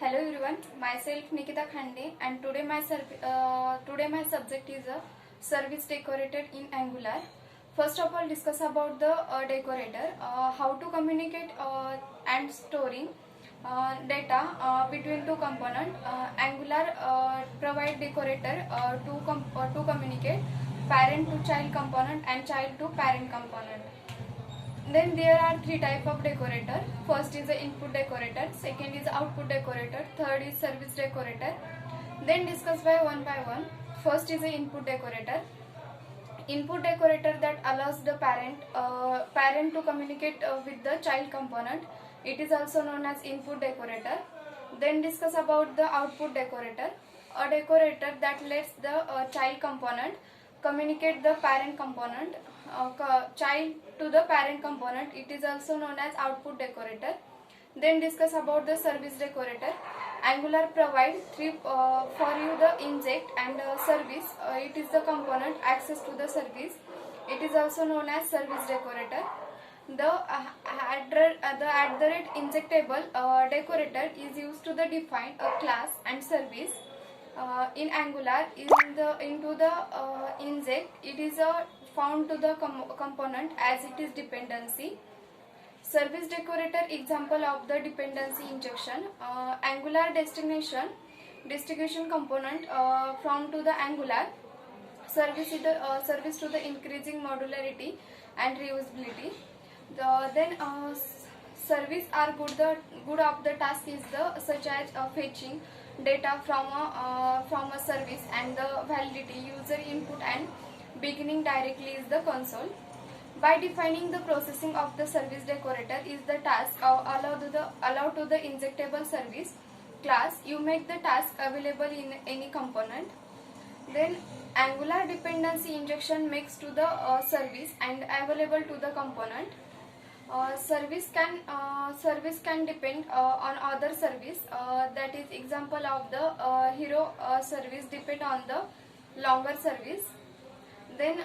Hello everyone, myself Nikita Khande, and today my subject is a service decorator in Angular. First of all, discuss about the decorator, how to communicate and storing data between two components. Angular provide decorator to communicate parent to child component and child to parent component. Then there are three type of decorator. First is the input decorator, second is output decorator, third is service decorator. Then discuss by one. First is the input decorator. Input decorator that allows the parent to communicate with the child component. It is also known as input decorator. Then discuss about the output decorator. A decorator that lets the child component communicate the parent component, child to the parent component. It is also known as output decorator. Then discuss about the service decorator. Angular provide three for you the inject and service. It is the component access to the service. It is also known as service decorator. The at the rate injectable decorator is used to the define a class and service. In Angular, into the inject, it is found to the component as it is dependency. Service decorator example of the dependency injection. Angular destination component from to the Angular service to the increasing modularity and reusability. Then service are good of the task is the such as fetching data from a service and the validity user input and beginning directly is the console. By defining the processing of the service decorator is the task allow to the injectable service class. You make the task available in any component. Then Angular dependency injection makes to the service and available to the component. Service can depend on other service. That is example of the hero service depend on the longer service. Then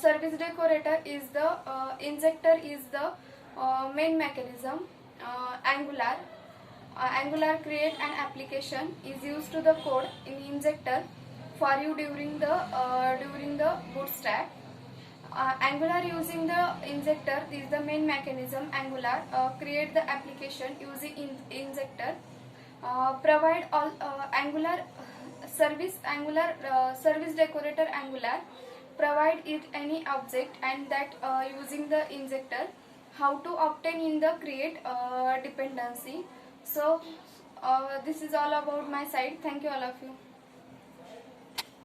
service decorator is the injector is the main mechanism. Angular create an application is used to the code in injector for you during the bootstrap. Angular using the injector is the main mechanism. Angular create the application using injector. Provide all Angular service decorator Angular provide it any object and that using the injector. How to obtain in the create dependency. So this is all about my side. Thank you all of you.